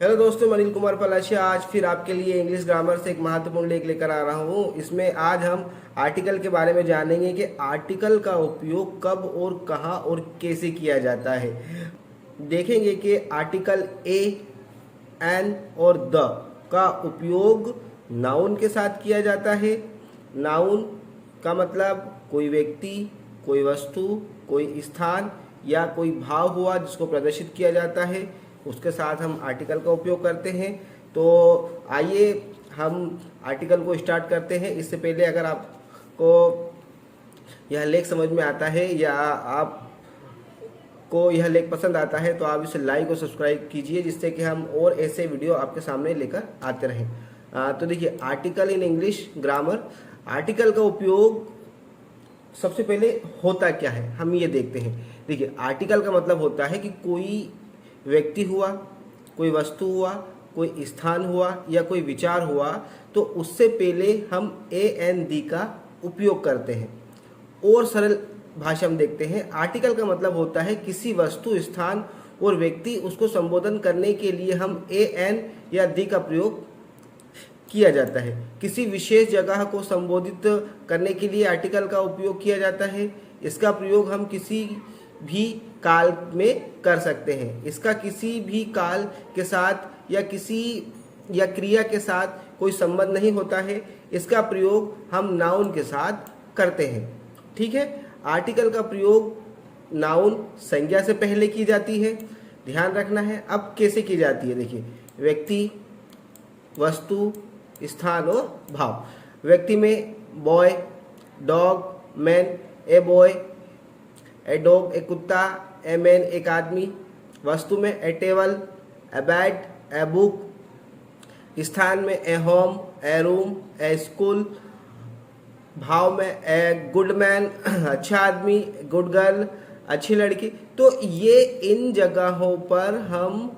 Hello दोस्तों, मैं अनिल कुमार पलाशिया आज फिर आपके लिए इंग्लिश ग्रामर से एक महत्वपूर्ण लेख लेकर आ रहा हूँ। इसमें आज हम आर्टिकल के बारे में जानेंगे कि आर्टिकल का उपयोग कब और कहाँ और कैसे किया जाता है। देखेंगे कि आर्टिकल ए, एन और द का उपयोग नाउन के साथ किया जाता है। नाउन का मतलब कोई व्यक्ति, कोई वस्तु, कोई स्थान या कोई भाव हुआ जिसको प्रदर्शित किया जाता है, उसके साथ हम आर्टिकल का उपयोग करते हैं। तो आइए हम आर्टिकल को स्टार्ट करते हैं। इससे पहले अगर आपको यह लेख समझ में आता है या आपको यह लेख पसंद आता है तो आप इसे लाइक और सब्सक्राइब कीजिए, जिससे कि हम और ऐसे वीडियो आपके सामने लेकर आते रहें। तो देखिए, article in English grammar. Article का उपयोग सबसे पहले होता क्या है हम ये देखते हैं। देखिए, आर्टिकल का मतलब होता है कि कोई व्यक्ति हुआ, कोई वस्तु हुआ, कोई स्थान हुआ या कोई विचार हुआ, तो उससे पहले हम ए एन दी का उपयोग करते हैं। और सरल भाषा में देखते हैं, आर्टिकल का मतलब होता है किसी वस्तु, स्थान और व्यक्ति उसको संबोधन करने के लिए हम ए एन या दी का प्रयोग किया जाता है। किसी विशेष जगह को संबोधित करने के लिए आर्टिकल का उपयोग किया जाता है। इसका प्रयोग हम किसी भी काल में कर सकते हैं। इसका किसी भी काल के साथ या क्रिया के साथ कोई संबंध नहीं होता है। इसका प्रयोग हम नाउन के साथ करते हैं। ठीक है, आर्टिकल का प्रयोग नाउन संज्ञा से पहले की जाती है, ध्यान रखना है। अब कैसे की जाती है, देखिए, व्यक्ति, वस्तु, स्थान और भाव। व्यक्ति में boy, dog, man. A boy, a dog एक कुत्ता, ए मैन एक आदमी। वस्तु में a table, a bed, a book. स्थान में a home, a room, a school. भाव में ए गुड मैन अच्छा आदमी, गुड गर्ल अच्छी लड़की। तो ये इन जगहों पर हम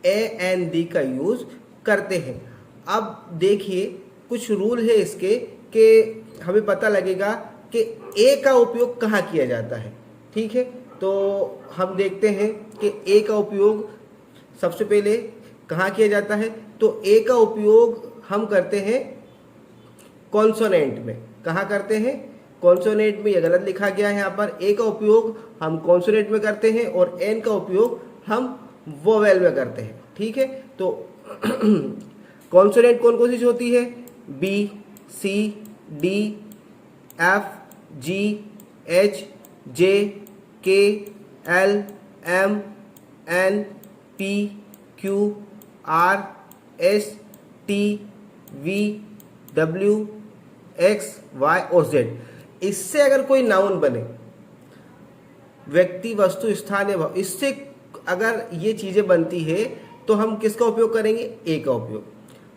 ए एन दी का यूज करते हैं। अब देखिए, कुछ रूल है इसके कि हमें पता लगेगा कि ए का उपयोग कहाँ किया जाता है। ठीक है, तो हम देखते हैं कि ए का उपयोग सबसे पहले कहाँ किया जाता है। तो ए का उपयोग हम करते हैं कॉन्सोनेंट में। कहाँ करते हैं? कॉन्सोनेंट में। यह गलत लिखा गया है यहाँ पर। ए का उपयोग हम कॉन्सोनेंट में करते हैं और एन का उपयोग हम वोवेल में करते हैं। ठीक है, तो कॉन्सोनेंट कौन कौन सी होती है? B, C, D, F, G, H, J, K, L, M, N, P, Q, R, S, T, V, W, X, Y और जेड। इससे अगर कोई नाउन बने, व्यक्ति, वस्तु, स्थान या भाव, इससे अगर ये चीजें बनती है तो हम किसका उपयोग करेंगे? ए का उपयोग।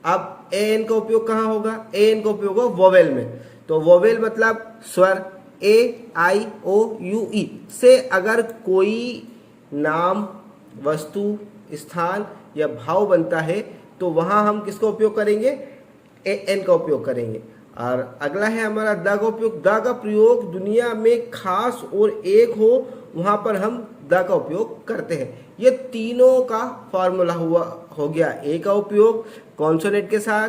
अब ए एन का उपयोग कहाँ होगा? ए एन का उपयोग होगा वोवेल में। तो वोवेल मतलब स्वर। ए आई ओ यू ई से अगर कोई नाम, वस्तु, स्थान या भाव बनता है तो वहां हम किसका उपयोग करेंगे? ए एन का उपयोग करेंगे। और अगला है हमारा द का उपयोग। द का प्रयोग दुनिया में खास और एक हो वहां पर हम द का उपयोग करते हैं। ये तीनों का फॉर्मूला हो गया। ए का उपयोग कॉन्सोनेंट के साथ,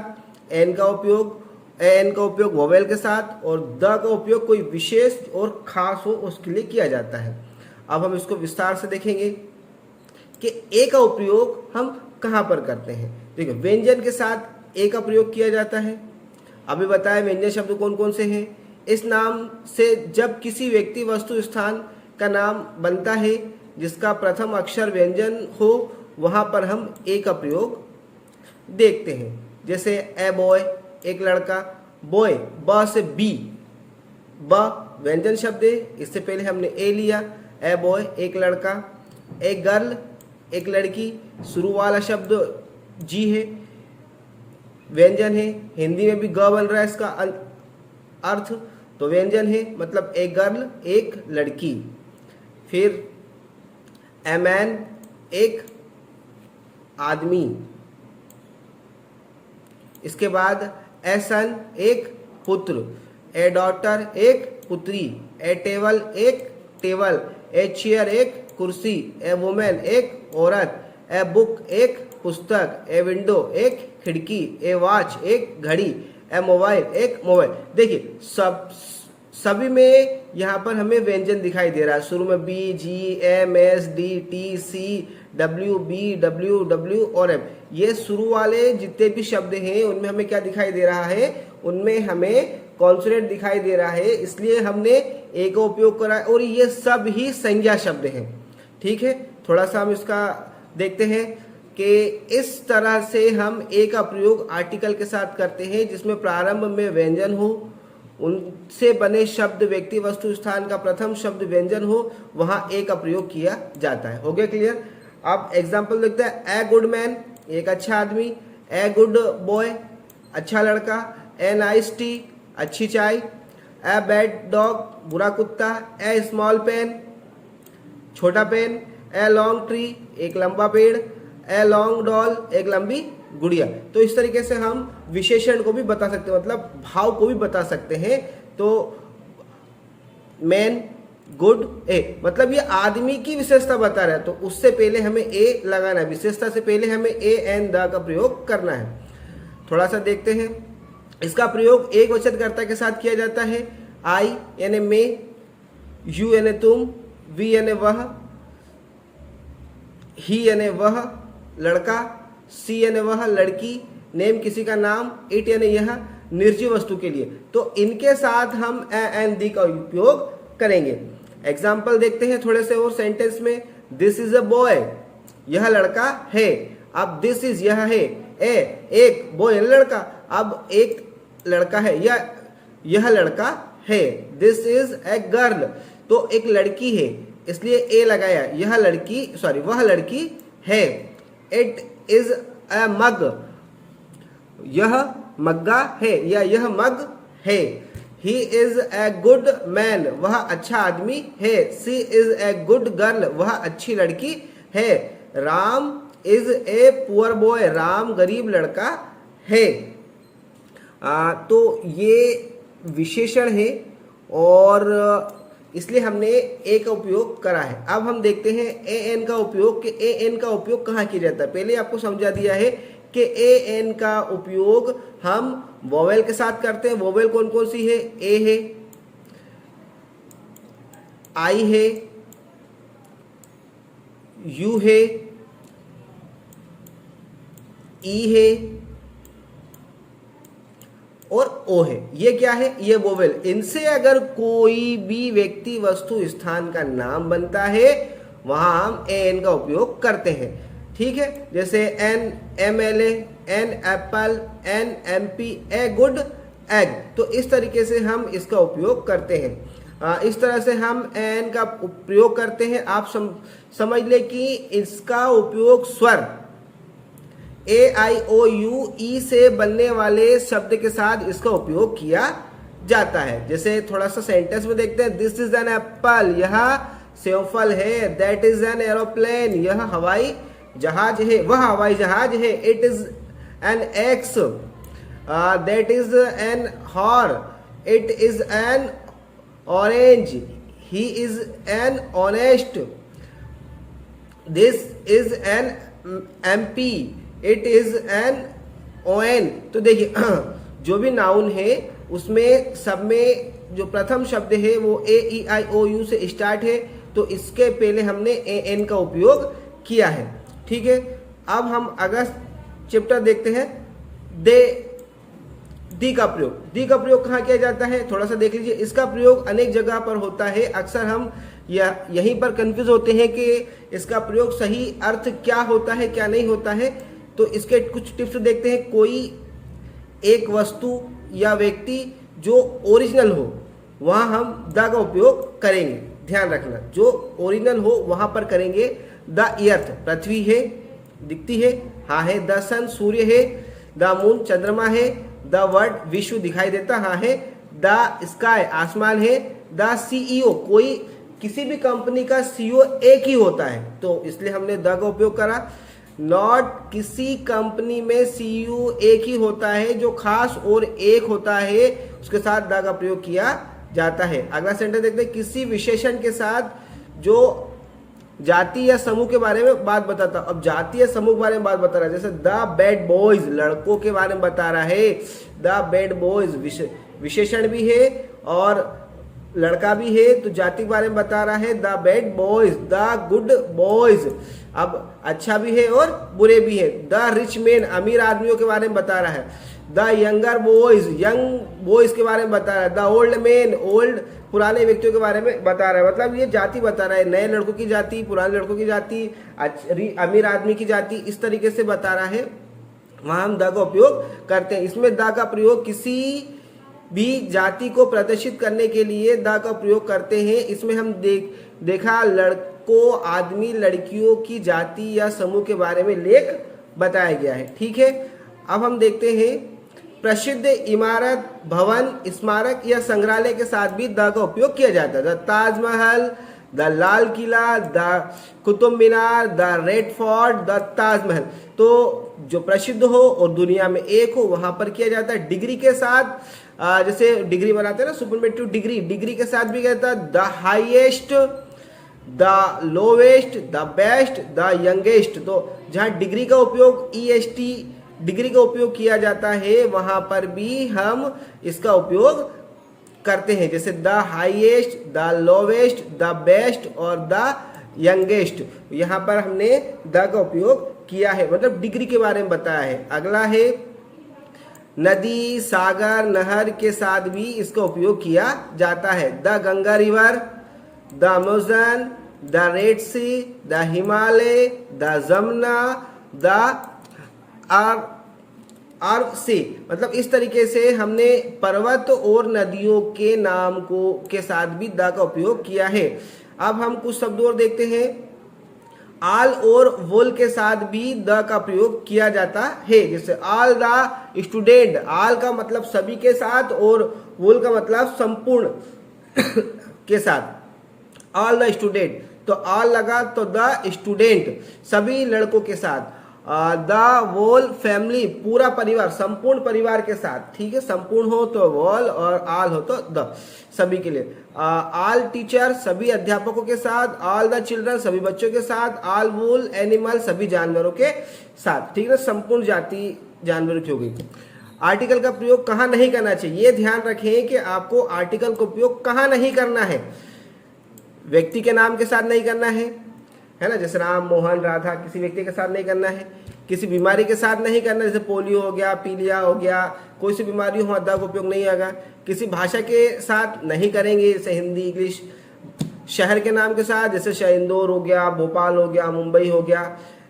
एन का उपयोग वोवेल के साथ और द का उपयोग कोई विशेष और खास हो उसके लिए किया जाता है। अब हम इसको विस्तार से देखेंगे कि ए का उपयोग हम कहाँ पर करते हैं। देखिए, व्यंजन के साथ ए का प्रयोग किया जाता है। अभी बताया व्यंजन शब्द कौन कौन से हैं। इस नाम से जब किसी व्यक्ति, वस्तु, स्थान का नाम बनता है जिसका प्रथम अक्षर व्यंजन हो, वहां पर हम ए का प्रयोग देखते हैं। जैसे ए बॉय एक लड़का, बॉय ब से बी, ब व्यंजन शब्द है, इससे पहले हमने ए लिया। ए बॉय एक लड़का, ए गर्ल एक लड़की, शुरू वाला शब्द जी है, व्यंजन है। हिंदी में भी ग बन रहा है इसका अर्थ, तो व्यंजन है, मतलब ए गर्ल एक लड़की। फिर ए मैन एक आदमी। इसके बाद ए सन एक पुत्र, ए डॉटर एक पुत्री, ए टेबल एक टेबल, ए चेयर एक कुर्सी, ए वुमेन एक औरत, ए बुक एक पुस्तक, ए विंडो एक खिड़की, ए वॉच एक घड़ी, ए मोबाइल एक मोबाइल। देखिए सभी में यहाँ पर हमें व्यंजन दिखाई दे रहा है। शुरू में बी, जी, एम, एस, डी, टी, सी, डब्ल्यू, बी, डब्ल्यू, डब्ल्यू और एम, ये शुरू वाले जितने भी शब्द हैं उनमें हमें क्या दिखाई दे रहा है, उनमें हमें कॉन्सोनेंट दिखाई दे रहा है, इसलिए हमने ए का उपयोग करा है और ये सब ही संज्ञा शब्द हैं। ठीक है, थोड़ा सा हम इसका देखते हैं कि इस तरह से हम ए का प्रयोग आर्टिकल के साथ करते हैं जिसमें प्रारंभ में व्यंजन हो, उनसे बने शब्द व्यक्ति वस्तु स्थान का प्रथम शब्द व्यंजन हो, वहां ए का प्रयोग किया जाता है। हो गया क्लियर? अब एग्जाम्पल देखते हैं। ए गुड मैन एक अच्छा आदमी, ए गुड बॉय अच्छा लड़का, ए नाइस टी अच्छी चाय, ए बैड डॉग बुरा कुत्ता, ए स्मॉल पेन छोटा पेन, ए लॉन्ग ट्री एक लंबा पेड़, ए लॉन्ग डॉल एक लंबी गुड़िया। तो इस तरीके से हम विशेषण को भी बता सकते हैं, मतलब भाव को भी बता सकते हैं। तो मैन, गुड, ए, मतलब ये आदमी की विशेषता बता रहा है, तो उससे पहले हमें ए लगाना है, विशेषता से पहले हमें ए एंड द का प्रयोग करना है। थोड़ा सा देखते हैं। इसका प्रयोग एक वचनकर्ता के साथ किया जाता है। आई यानी मैं, यू यानी तुम, वी यानी वह, ही यानी वह लड़का, सी यानी वह लड़की, नेम किसी का नाम, इट यानी यह निर्जीव वस्तु के लिए। तो इनके साथ हम ए एंड दी का उपयोग करेंगे। एग्जाम्पल देखते हैं थोड़े से और सेंटेंस में। दिस इज अ बॉय यह लड़का है। अब दिस इज यह है, ए एक, बॉय लड़का, अब एक लड़का है या यह लड़का है। दिस इज ए गर्ल, तो एक लड़की है इसलिए ए लगाया। यह लड़की, सॉरी वह लड़की है। इट इज ए मग, यह मग्गा है या यह मग है। He is a good man, वह अच्छा आदमी है। सी इज ए गुड गर्ल, वह अच्छी लड़की है। Ram is a poor boy, Ram गरीब लड़का है। तो ये विशेषण है और इसलिए हमने ए का उपयोग करा है। अब हम देखते हैं ए एन का उपयोग, कि ए एन का उपयोग कहाँ किया जाता है। पहले आपको समझा दिया है कि ए एन का उपयोग हम वोवेल के साथ करते हैं। वोवेल कौन कौन सी है? ए है, आई है, यू है, ई है और ओ है। ये क्या है? ये वोवेल। इनसे अगर कोई भी व्यक्ति वस्तु स्थान का नाम बनता है वहां हम ए एन का उपयोग करते हैं। ठीक है, जैसे an M L A, an apple, an M P, a good egg. तो इस तरीके से हम इसका उपयोग करते हैं। इस तरह से हम एन का प्रयोग करते हैं। आप समझ ले कि इसका उपयोग स्वर ए आई ओ यू ई से बनने वाले शब्द के साथ इसका उपयोग किया जाता है। जैसे थोड़ा सा सेंटेंस में देखते हैं। दिस इज एन एप्पल, यह सेवफल है। दैट इज एन एरोप्लेन, यह हवाई जहाज है, वह हवाई जहाज है। It is an X, that is an hour. It is an orange, he is an honest. This is an MP, it is an ON. तो देखिए जो भी नाउन है उसमें सब में जो प्रथम शब्द है वो ए ई आई ओ यू से स्टार्ट है, तो इसके पहले हमने ए एन का उपयोग किया है। ठीक है, अब हम अगस्त चैप्टर देखते हैं। दे, दी का प्रयोग। दी का प्रयोग कहाँ किया जाता है थोड़ा सा देख लीजिए। इसका प्रयोग अनेक जगह पर होता है। अक्सर हम यहीं पर कंफ्यूज होते हैं कि इसका प्रयोग सही अर्थ क्या होता है क्या नहीं होता है। तो इसके कुछ टिप्स देखते हैं। कोई एक वस्तु या व्यक्ति जो ओरिजिनल हो वहां हम द का उपयोग करेंगे। ध्यान रखना, जो ओरिजिनल हो वहां पर करेंगे द अर्थ। पृथ्वी है, दिखती है, हाँ है। द सन सूर्य है। द मून चंद्रमा है। द वर्ड विश्व दिखाई देता, हाँ है। द स्काई आसमान है। द सीईओ, कोई किसी भी कंपनी का सीईओ एक ही होता है, तो इसलिए हमने द का उपयोग करा। नॉट, किसी कंपनी में सीईओ एक ही होता है, जो खास और एक होता है उसके साथ द का प्रयोग किया जाता है। अगला सेंटेंस देखते हैं। किसी विशेषण के साथ जो जाति या समूह के बारे में बात बताता हूं। अब जाति या समूह के बारे में बात बता रहा है, जैसे द बैड बॉयज लड़कों के बारे में बता रहा है, द बैड बॉयज विशेषण भी है और लड़का भी है, तो जाति के बारे में बता रहा है the bad boys, the good boys, अब अच्छा भी है और बुरे भी है। द रिच मैन अमीर आदमियों के बारे में बता रहा है, the younger boys young boys के बारे में बता रहा है, द ओल्ड मैन ओल्ड पुराने व्यक्तियों के बारे में बता रहा है। मतलब ये जाति बता रहा है, नए लड़कों की जाति, पुराने लड़कों की जाति, अमीर आदमी की जाति, इस तरीके से बता रहा है। वहां हम द का उपयोग करते हैं। इसमें द का प्रयोग किसी भी जाति को प्रदर्शित करने के लिए द का प्रयोग करते हैं। इसमें हम देखा लड़कों आदमी लड़कियों की जाति या समूह के बारे में लेख बताया गया है। ठीक है, अब हम देखते हैं प्रसिद्ध इमारत, भवन, स्मारक या संग्रहालय के साथ भी द का उपयोग किया जाता है। The Taj Mahal, the Lal Qila, the Qutub Minar, the red fort, the Taj Mahal. तो जो प्रसिद्ध हो और दुनिया में एक हो वहां पर किया जाता है। डिग्री के साथ, जैसे डिग्री बनाते हैं ना, सुपरलेटिव डिग्री, डिग्री के साथ भी कहता है the highest, the lowest, the best, the youngest. तो जहां डिग्री का उपयोग EST डिग्री का उपयोग किया जाता है वहां पर भी हम इसका उपयोग करते हैं, जैसे the highest, the lowest, the best और द यंगेस्ट। यहाँ पर हमने द का उपयोग किया है, मतलब डिग्री के बारे में बताया है। अगला है नदी, सागर, नहर के साथ भी इसका उपयोग किया जाता है। The Ganga river, the Amazon, the Red Sea, the Himalaya, the Jamuna, the आर से, मतलब इस तरीके से हमने पर्वत और नदियों के नाम को के साथ भी द का उपयोग किया है। अब हम कुछ शब्द और देखते हैं। आल और वोल के साथ भी द का प्रयोग किया जाता है, जैसे ऑल द स्टूडेंट, आल का मतलब सभी के साथ और वोल का मतलब संपूर्ण के साथ। ऑल द स्टूडेंट, तो ऑल लगा तो द स्टूडेंट सभी लड़कों के साथ। द वोल फैमिली पूरा परिवार, संपूर्ण परिवार के साथ। ठीक है, संपूर्ण हो तो वोल और आल हो तो द, सभी के लिए। ऑल टीचर सभी अध्यापकों के साथ, ऑल द चिल्ड्रन सभी बच्चों के साथ, ऑल वूल एनिमल सभी जानवरों के साथ। ठीक है, संपूर्ण जाति जानवरों की हो गई। आर्टिकल का प्रयोग कहाँ नहीं करना चाहिए, ये ध्यान रखें कि आपको आर्टिकल का उपयोग कहाँ नहीं करना है। व्यक्ति के नाम के साथ नहीं करना है ना, जैसे राम, मोहन, राधा, किसी व्यक्ति के साथ नहीं करना है। किसी बीमारी के साथ नहीं करना, जैसे पोलियो हो गया, पीलिया हो गया, कोई सी बीमारी हो द का उपयोग नहीं होगा। किसी भाषा के साथ नहीं करेंगे, जैसे हिंदी, इंग्लिश। शहर के नाम के साथ, जैसे इंदौर हो गया, भोपाल हो गया, मुंबई हो गया,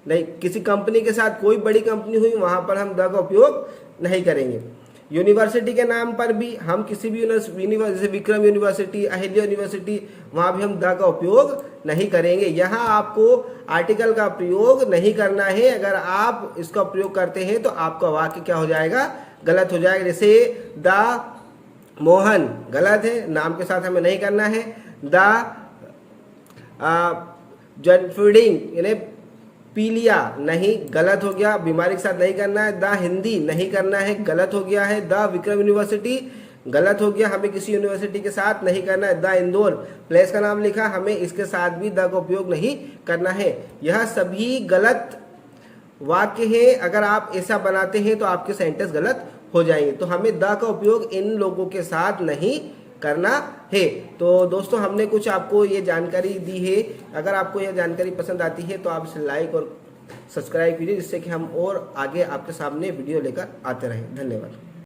नहीं। किसी कंपनी के साथ, कोई बड़ी कंपनी हुई वहां पर हम द का उपयोग नहीं करेंगे। यूनिवर्सिटी के नाम पर भी हम किसी भी यूनिवर्सिटी, जैसे विक्रम यूनिवर्सिटी, अहिल्या यूनिवर्सिटी, वहां भी हम द का उपयोग नहीं करेंगे। यहाँ आपको आर्टिकल का प्रयोग नहीं करना है। अगर आप इसका प्रयोग करते हैं तो आपका वाक्य क्या हो जाएगा, गलत हो जाएगा। जैसे द मोहन गलत है, नाम के साथ हमें नहीं करना है। द फीडिंग यानी पीलिया नहीं, गलत हो गया, बीमारी के साथ नहीं करना है। द हिंदी नहीं करना है, गलत हो गया है। द विक्रम यूनिवर्सिटी गलत हो गया, हमें किसी यूनिवर्सिटी के साथ नहीं करना है। द इंदौर प्लेस का नाम लिखा, हमें इसके साथ भी द का उपयोग नहीं करना है। यह सभी गलत वाक्य है। अगर आप ऐसा बनाते हैं तो आपके सेंटेंस गलत हो जाएंगे। तो हमें द का उपयोग इन लोगों के साथ नहीं करना है। तो दोस्तों, हमने कुछ आपको ये जानकारी दी है। अगर आपको यह जानकारी पसंद आती है तो आप इसे लाइक और सब्सक्राइब कीजिए, जिससे कि हम और आगे आपके सामने वीडियो लेकर आते रहें। धन्यवाद।